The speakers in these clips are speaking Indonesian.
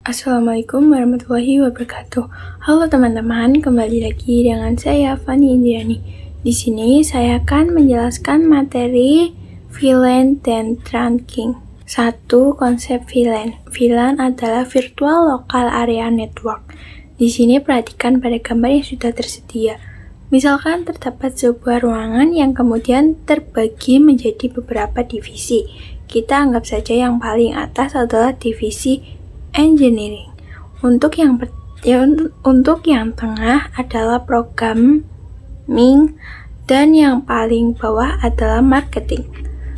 Assalamualaikum warahmatullahi wabarakatuh. Halo teman-teman, kembali lagi dengan saya Fani Indriani. Di sini saya akan menjelaskan materi VLAN dan trunking. 1. Konsep VLAN. VLAN adalah Virtual Local Area Network. Di sini perhatikan pada gambar yang sudah tersedia. Misalkan terdapat sebuah ruangan yang kemudian terbagi menjadi beberapa divisi. Kita anggap saja yang paling atas adalah divisi engineering. Untuk yang tengah adalah programming dan yang paling bawah adalah marketing.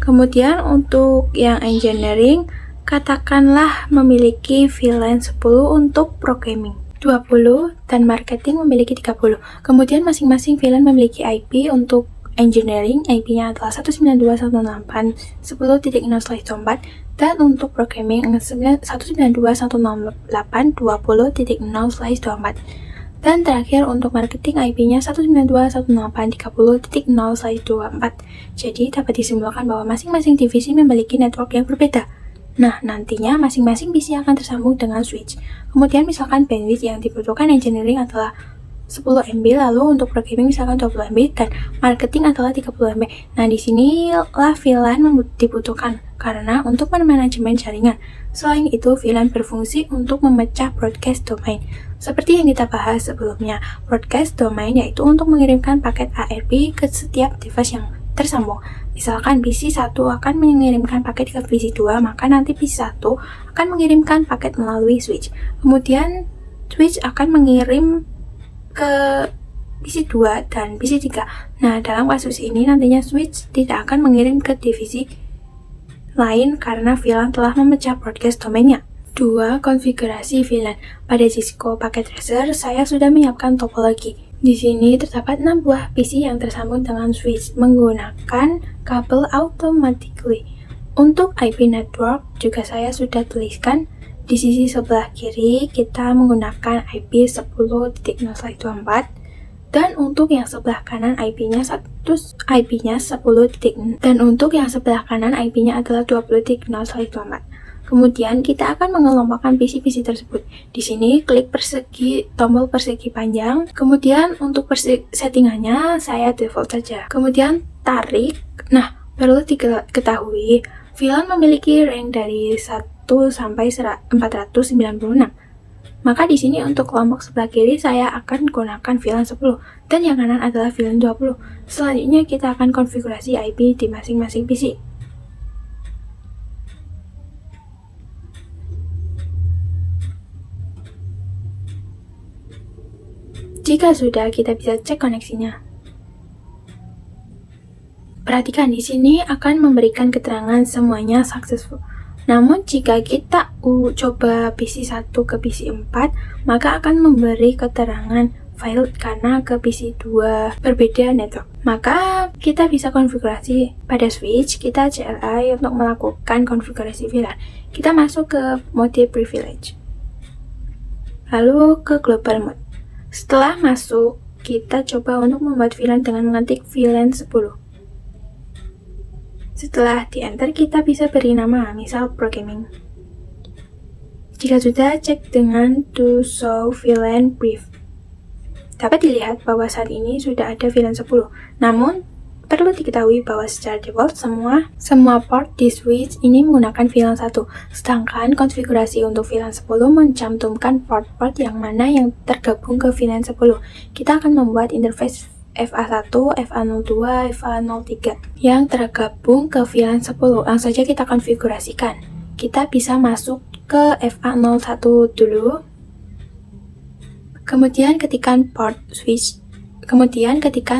Kemudian untuk yang engineering, katakanlah memiliki VLAN 10 untuk programming, 20 dan marketing memiliki 30. Kemudian masing-masing VLAN memiliki IP. Untuk engineering, IP-nya adalah 192.168.10.0/24 dan untuk programming 192.168.20.0/24. Dan terakhir untuk marketing IP-nya 192.168.30.0/24. Jadi dapat disimpulkan bahwa masing-masing divisi memiliki network yang berbeda. Nah, nantinya masing-masing PC akan tersambung dengan switch. Kemudian misalkan bandwidth yang dibutuhkan engineering adalah 10 MB, lalu untuk programming misalkan 20 MB dan marketing adalah 30 MB. Nah, di sinilah VLAN dibutuhkan karena untuk manajemen jaringan. Selain itu, VLAN berfungsi untuk memecah broadcast domain. Seperti yang kita bahas sebelumnya, broadcast domain yaitu untuk mengirimkan paket ARP ke setiap device yang tersambung. Misalkan PC 1 akan mengirimkan paket ke PC 2, maka nanti PC 1 akan mengirimkan paket melalui switch. Kemudian switch akan mengirim ke PC 2 dan PC 3. Nah, dalam kasus ini nantinya switch tidak akan mengirim ke divisi lain karena VLAN telah memecah broadcast domainnya. 2. Konfigurasi VLAN. Pada Cisco Packet Tracer, saya sudah menyiapkan topologi. Di sini terdapat 6 buah PC yang tersambung dengan switch menggunakan kabel automatically. Untuk IP network juga saya sudah tuliskan. Di sisi sebelah kiri kita menggunakan IP 10.0/24 dan untuk yang sebelah kanan IP-nya 10. Dan untuk yang sebelah kanan IP-nya adalah 20.0/24. Kemudian kita akan mengelompokkan PC-PC tersebut. Di sini klik tombol persegi panjang. Kemudian untuk settingannya saya default saja. Kemudian tarik. Nah, perlu diketahui VLAN memiliki range dari 1 sampai 496. Maka di sini untuk kelompok sebelah kiri saya akan gunakan VLAN 10 dan yang kanan adalah VLAN 20. Selanjutnya kita akan konfigurasi IP di masing-masing PC. Jika sudah, kita bisa cek koneksinya. Perhatikan di sini akan memberikan keterangan semuanya successful. Namun jika kita coba PC 1 ke PC 4, maka akan memberi keterangan failed karena ke PC 2 berbeda network. Maka kita bisa konfigurasi pada switch, kita CLI untuk melakukan konfigurasi VLAN. Kita masuk ke mode privilege. Lalu ke global mode. Setelah masuk, kita coba untuk membuat VLAN dengan mengetik VLAN 10. Setelah di-enter, kita bisa beri nama, misal programming. Jika sudah, cek dengan to show VLAN brief. Dapat dilihat bahwa saat ini sudah ada VLAN 10. Namun, perlu diketahui bahwa secara default semua port di switch ini menggunakan VLAN 1. Sedangkan konfigurasi untuk VLAN 10 mencantumkan port-port yang mana yang tergabung ke VLAN 10. Kita akan membuat interface FA1, FA02, FA03 yang tergabung ke VLAN 10. Langsung saja kita konfigurasikan. Kita bisa masuk ke FA01 dulu. Kemudian ketikkan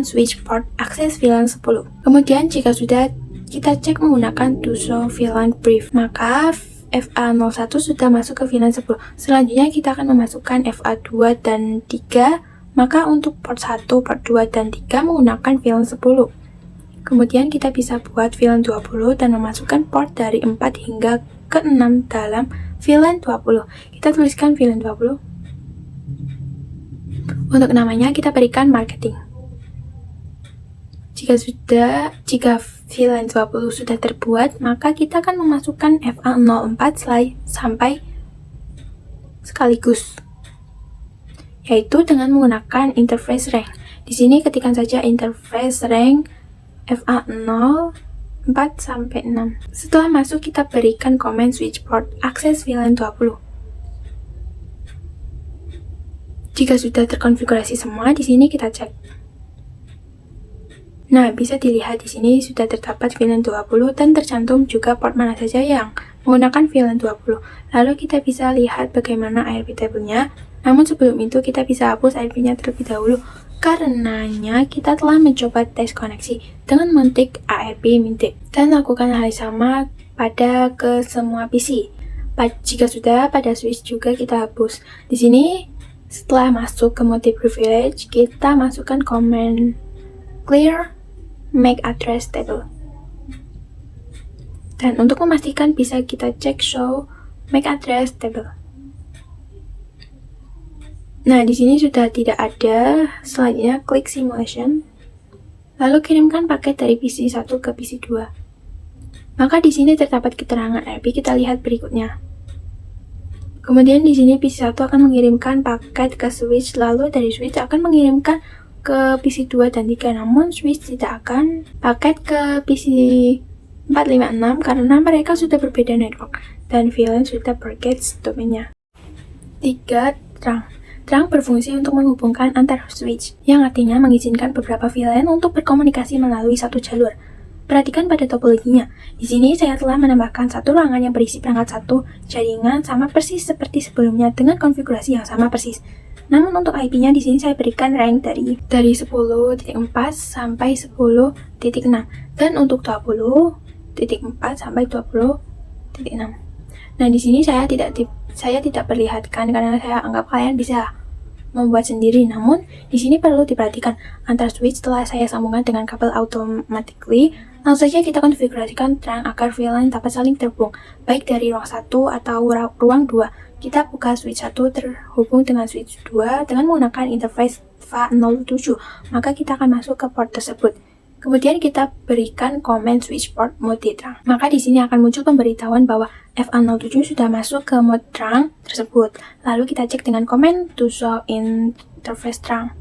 switch port akses VLAN 10. Kemudian jika sudah, kita cek menggunakan to show VLAN brief. Maka FA01 sudah masuk ke VLAN 10. Selanjutnya kita akan memasukkan FA2 dan 3. Maka untuk port 1, port 2, dan 3 menggunakan VLAN 10. Kemudian kita bisa buat VLAN 20 dan memasukkan port dari 4 hingga ke 6 dalam VLAN 20. Kita tuliskan VLAN 20. Untuk namanya kita berikan marketing. Jika VLAN 20 sudah terbuat, maka kita akan memasukkan FA04 sampai sekaligus, yaitu dengan menggunakan interface rank. Di sini ketikkan saja interface rank FA0 4 sampai 6. Setelah masuk, kita berikan komen switch port akses VLAN 20. Jika sudah terkonfigurasi semua, di sini kita cek. Nah, bisa dilihat di sini sudah terdapat VLAN 20 dan tercantum juga port mana saja yang menggunakan VLAN 20. Lalu kita bisa lihat bagaimana ARP table-nya. Namun sebelum itu kita bisa hapus ARP-nya terlebih dahulu. Karenanya kita telah mencoba tes koneksi dengan mengetik ARP mintik dan lakukan hal yang sama pada ke semua PC. Jika sudah, pada switch juga kita hapus. Di sini setelah masuk ke multi privilege, kita masukkan command clear MAC address table. Dan untuk memastikan bisa kita cek show MAC address table. Nah, di sini sudah tidak ada. Selanjutnya klik simulation. Lalu kirimkan paket dari PC 1 ke PC 2. Maka di sini terdapat keterangan IP, kita lihat berikutnya. Kemudian di sini PC 1 akan mengirimkan paket ke switch, lalu dari switch akan mengirimkan ke PC 2 dan 3, namun switch tidak akan paket ke PC 4, 5, 6 karena mereka sudah berbeda network dan VLAN sudah berget domainnya. 3. Trunk berfungsi untuk menghubungkan antar switch, yang artinya mengizinkan beberapa VLAN untuk berkomunikasi melalui satu jalur. Perhatikan pada topologinya. Di sini saya telah menambahkan satu ruangan yang berisi perangkat satu jaringan sama persis seperti sebelumnya dengan konfigurasi yang sama persis. Namun untuk IP-nya di sini saya berikan rank dari 10.4 sampai 10.6 dan untuk 20.4 sampai 20.6. Nah, di sini saya tidak perlihatkan karena saya anggap kalian bisa membuat sendiri. Namun di sini perlu diperhatikan antar switch setelah saya sambungkan dengan kabel automatically. Langsung saja kita konfigurasikan trunk agar VLAN dapat saling terhubung baik dari ruang 1 atau ruang 2. Kita buka switch 1 terhubung dengan switch 2 dengan menggunakan interface FA07, maka kita akan masuk ke port tersebut. Kemudian kita berikan comment switch port mode trunk. Maka di sini akan muncul pemberitahuan bahwa FA07 sudah masuk ke mode trunk tersebut. Lalu kita cek dengan comment to show interface trunk.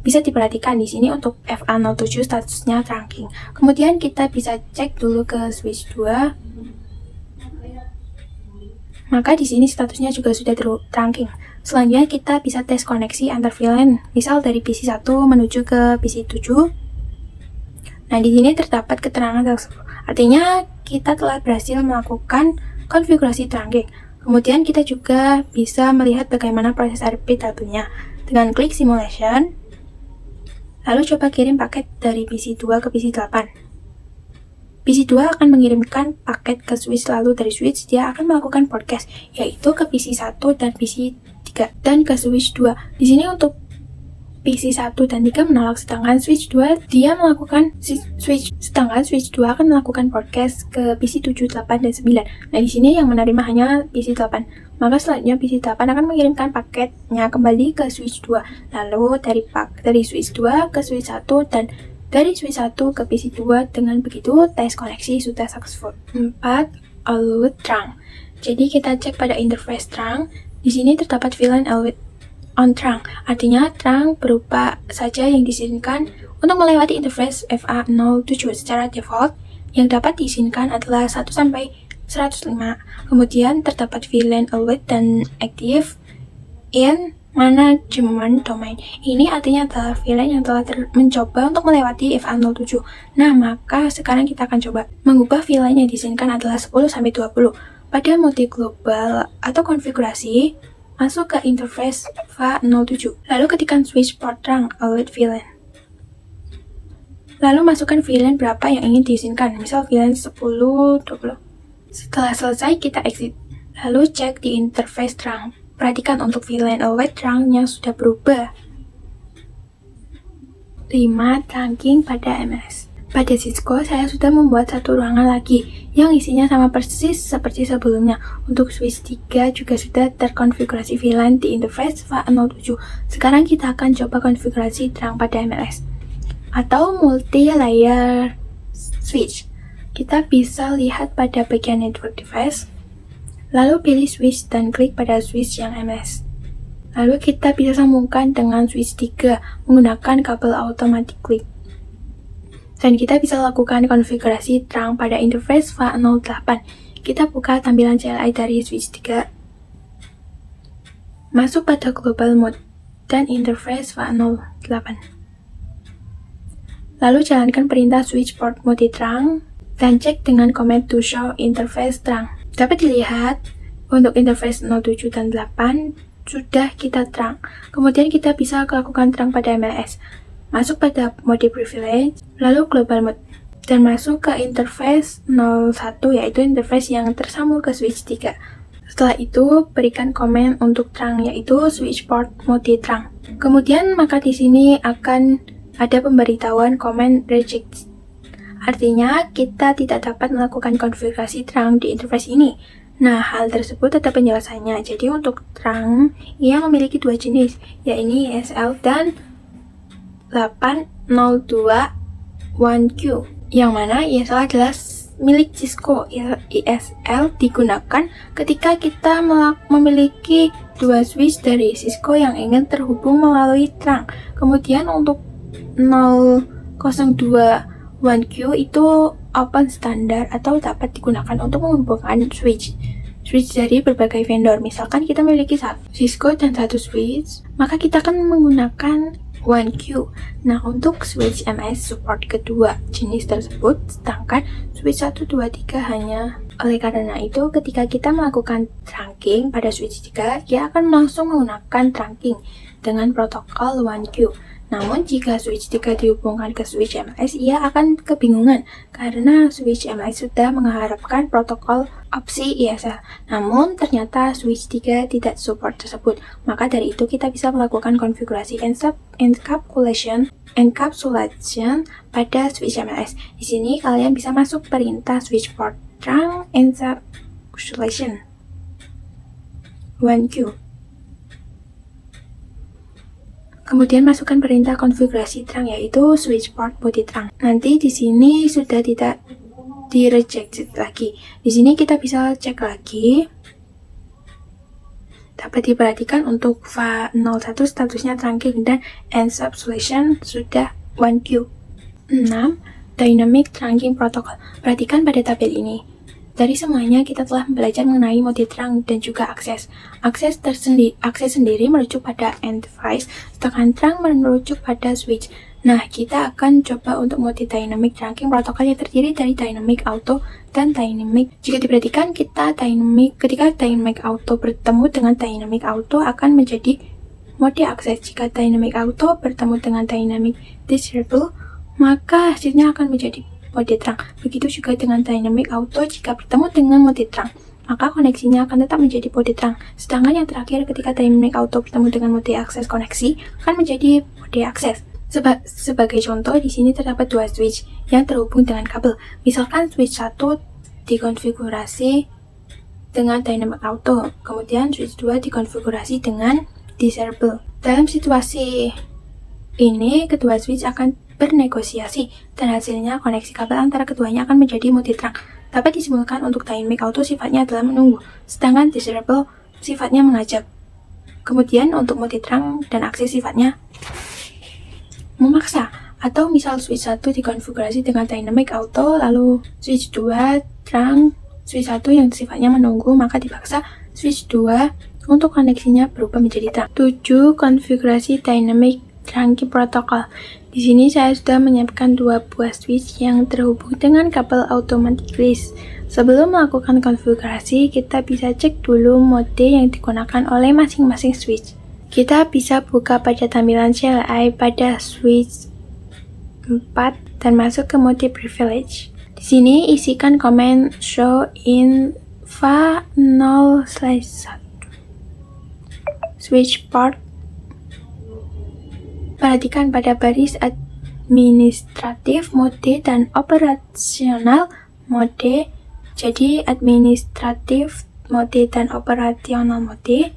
Bisa diperhatikan di sini untuk FA07 statusnya trunking. Kemudian kita bisa cek dulu ke switch 2. Maka di sini statusnya juga sudah trunking. Selanjutnya kita bisa tes koneksi antar VLAN, misal dari PC 1 menuju ke PC 7. Nah, di sini terdapat keterangan tersebut. Artinya kita telah berhasil melakukan konfigurasi trunking. Kemudian kita juga bisa melihat bagaimana proses ARP table-nya. Dengan klik simulation, lalu coba kirim paket dari PC 2 ke PC 8. PC 2 akan mengirimkan paket ke switch, lalu dari switch dia akan melakukan broadcast, yaitu ke PC 1 dan PC 3 dan ke switch 2. Di sini untuk PC 1 dan 3 menolak, sedangkan switch 2 dia melakukan switch 2 akan melakukan broadcast ke PC 7, 8 dan 9. Nah, di sini yang menerima hanya PC 8. Maka selanjutnya PC 8 akan mengirimkan paketnya kembali ke switch 2. Lalu dari switch 2 ke switch 1 dan dari switch 1 ke PC 2. Dengan begitu, tes koneksi sudah successful. 4. Always trunk. Jadi kita cek pada interface trunk. Di sini terdapat VLAN always on trunk. Artinya trunk berupa saja yang diizinkan untuk melewati interface FA07 secara default. Yang dapat diizinkan adalah 1 sampai 105. Kemudian terdapat VLAN always dan active in management domain. Ini artinya adalah VLAN yang telah mencoba untuk melewati FA07. Nah, maka sekarang kita akan coba mengubah VLAN yang diizinkan adalah 10 sampai 20. Pada mode global atau konfigurasi, masuk ke interface FA07. Lalu ketikkan switch port trunk always VLAN. Lalu masukkan VLAN berapa yang ingin diizinkan, misal VLAN 10, 20. Setelah selesai, kita exit. Lalu cek di interface trunk. Perhatikan untuk VLAN always trunk-nya sudah berubah. 5. Trunking pada MLS. Pada Cisco, saya sudah membuat satu ruangan lagi yang isinya sama persis seperti sebelumnya. Untuk switch 3 juga sudah terkonfigurasi VLAN di interface FA07. Sekarang kita akan coba konfigurasi trunk pada MLS atau multi-layer switch. Kita bisa lihat pada bagian network device. Lalu pilih switch dan klik pada switch yang MS. Lalu kita bisa sambungkan dengan switch 3 menggunakan kabel automatic click. Dan kita bisa lakukan konfigurasi terang pada interface FA08. Kita buka tampilan CLI dari switch 3. Masuk pada global mode dan interface FA08. Lalu jalankan perintah switch port mode terang dan cek dengan command to show interface terang. Dapat dilihat untuk interface 07 dan 8 sudah kita terang. Kemudian kita bisa lakukan terang pada MLS. Masuk pada mode privilege, lalu global mode, dan masuk ke interface 01 yaitu interface yang tersambung ke switch 3. Setelah itu, berikan komen untuk terang yaitu switch port mode terang. Kemudian maka di sini akan ada pemberitahuan komen reject. Artinya kita tidak dapat melakukan konfigurasi terang di interface ini. Nah, hal tersebut ada penjelasannya. Jadi untuk terang, ia memiliki dua jenis, yaitu ESL dan 802.1Q, yang mana ESL adalah milik Cisco. ESL digunakan ketika kita memiliki dua switch dari Cisco yang ingin terhubung melalui terang. Kemudian untuk 002.1Q itu open standar atau dapat digunakan untuk menghubungkan switch dari berbagai vendor. Misalkan kita memiliki Cisco dan satu switch, maka kita akan menggunakan 1Q. Nah, untuk switch MS support kedua jenis tersebut, sedangkan switch 1, 2, 3 hanya. Oleh karena itu, ketika kita melakukan trunking pada switch 3, ia akan langsung menggunakan trunking dengan protokol 1Q. Namun, jika switch 3 dihubungkan ke switch MLS, ia akan kebingungan karena switch MLS sudah mengharapkan protokol opsi ESL. Namun, ternyata switch 3 tidak support tersebut. Maka dari itu, kita bisa melakukan konfigurasi encapsulation pada switch MLS. Di sini, kalian bisa masuk perintah switch port terang encapsulation 1Q. Kemudian masukkan perintah konfigurasi terang yaitu switch port mode terang. Nanti di sini sudah tidak di reject lagi. Di sini kita bisa cek lagi. Dapat diperhatikan untuk FA01 statusnya trunking dan encapsulation sudah 1Q. 6. Dynamic Trunking Protocol. Perhatikan pada tabel ini. Dari semuanya kita telah belajar mengenai mode terang dan juga akses. Akses sendiri merujuk pada end device, sedangkan terang merujuk pada switch. Nah, kita akan coba untuk mode dynamic trunking protokol yang terdiri dari dynamic auto dan dynamic. Jika diperhatikan ketika dynamic auto bertemu dengan dynamic auto akan menjadi mode akses. Jika dynamic auto bertemu dengan dynamic disable, maka hasilnya akan menjadi mode terang. Begitu juga dengan dynamic auto, jika bertemu dengan mode terang, maka koneksinya akan tetap menjadi mode terang. Sedangkan yang terakhir, ketika dynamic auto bertemu dengan mode akses koneksi, akan menjadi mode akses. Sebagai contoh, di sini terdapat dua switch yang terhubung dengan kabel. Misalkan switch 1 dikonfigurasi dengan dynamic auto, kemudian switch 2 dikonfigurasi dengan disable. Dalam situasi ini, kedua switch akan bernegosiasi dan hasilnya koneksi kabel antara keduanya akan menjadi mode terang. Dapat disimpulkan untuk dynamic auto sifatnya adalah menunggu, sedangkan disable sifatnya mengajak. Kemudian untuk mode terang dan akses sifatnya memaksa. Atau misal switch 1 dikonfigurasi dengan dynamic auto, lalu switch 2 terang, switch 1 yang sifatnya menunggu, maka dipaksa switch 2 untuk koneksinya berubah menjadi terang. 7. Konfigurasi dynamic trunking protocol. Di sini saya sudah menyiapkan dua buah switch yang terhubung dengan kabel automatic list. Sebelum melakukan konfigurasi, kita bisa cek dulu mode yang digunakan oleh masing-masing switch. Kita bisa buka pada tampilan CLI pada switch 4 dan masuk ke mode privilege. Di sini isikan komen show in FA0/1 switch port. Perhatikan pada baris administratif mode dan operasional mode. Jadi administratif mode dan operasional mode.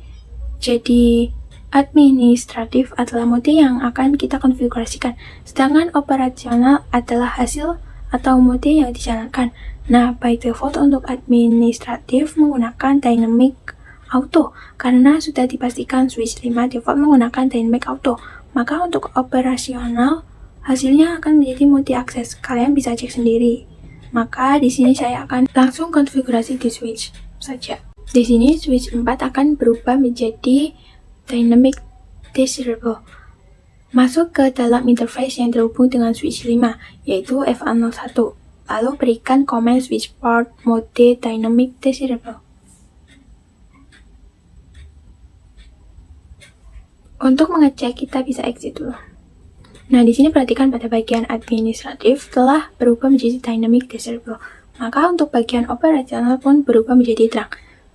Jadi administratif adalah mode yang akan kita konfigurasikan, sedangkan operasional adalah hasil atau mode yang dijalankan. Nah, by default untuk administratif menggunakan Dynamic Auto karena sudah dipastikan switch 5 default menggunakan Dynamic Auto. Maka untuk operasional hasilnya akan menjadi multi akses. Kalian bisa cek sendiri. Maka di sini saya akan langsung konfigurasi di switch saja. Di sini switch 4 akan berubah menjadi Dynamic Desirable. Masuk ke dalam interface yang terhubung dengan switch 5, yaitu FA01. Lalu berikan komen switch port mode Dynamic Desirable. Untuk mengecek, kita bisa exit dulu. Nah, di sini perhatikan pada bagian administratif telah berubah menjadi Dynamic Desirable. Maka untuk bagian operasional pun berubah menjadi terang.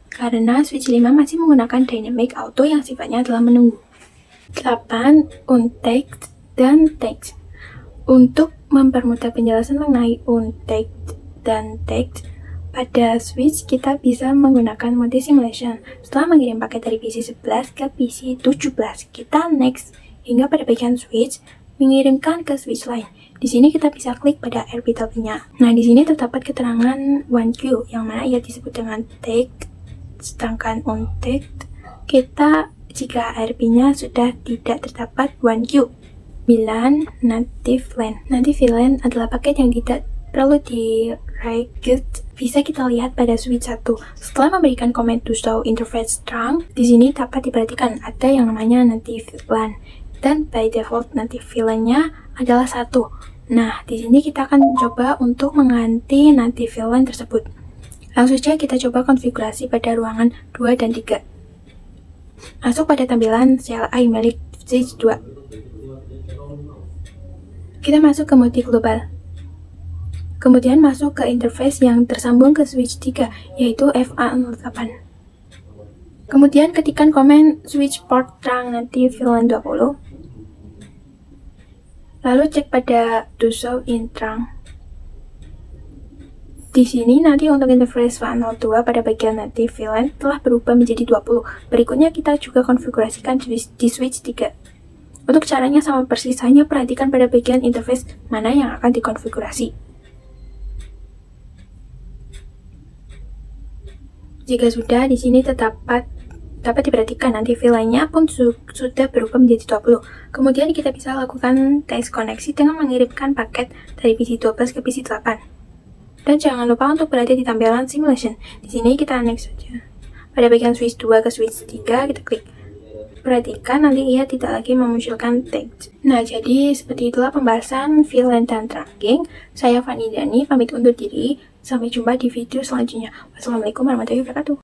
Karena switch 5 masih menggunakan Dynamic Auto yang sifatnya telah menunggu. 8. Untagged dan tagged. Untuk mempermudah penjelasan mengenai untagged dan tagged, pada switch kita bisa menggunakan mode simulation. Setelah mengirim paket dari PC 11 ke PC 17, kita next hingga pada bagian switch mengirimkan ke switch lain. Di sini kita bisa klik pada RPW-nya. Nah, di sini terdapat keterangan 1Q yang mana ia disebut dengan tagged, sedangkan untagged kita jika RP-nya sudah tidak terdapat 1Q. 9. Native LAN. Native LAN adalah paket yang tidak perlu di-reget. Bisa kita lihat pada switch 1. Setelah memberikan komen to show interface strong, di sini dapat diperhatikan ada yang namanya native LAN. Dan by default native VLAN-nya adalah 1. Nah, di sini kita akan coba untuk mengganti native VLAN tersebut. Langsung saja kita coba konfigurasi pada ruangan 2 dan 3. Masuk pada tampilan CLI milik switch 2. Kita masuk ke mode global. Kemudian masuk ke interface yang tersambung ke switch 3, yaitu FA08. Kemudian ketikkan komen switch port terang native VLAN 20. Lalu cek pada to show in terang. Di sini nanti untuk interface FA02 pada bagian native VLAN telah berubah menjadi 20. Berikutnya kita juga konfigurasikan di switch 3. Untuk caranya sama persis, hanya perhatikan pada bagian interface mana yang akan dikonfigurasi. Jika sudah, di sini dapat diperhatikan nanti VLAN-nya pun sudah berubah menjadi 20. Kemudian kita bisa lakukan tes koneksi dengan mengirimkan paket dari PC 12 ke PC 8. Dan jangan lupa untuk berada di tampilan simulation. Di sini kita next saja. Pada bagian switch 2 ke switch 3 kita klik. Perhatikan nanti ia tidak lagi memunculkan tag. Nah, jadi seperti itulah pembahasan VLAN dan tracking. Saya Fani Dani pamit undur diri. Sampai jumpa di video selanjutnya. Wassalamualaikum warahmatullahi wabarakatuh.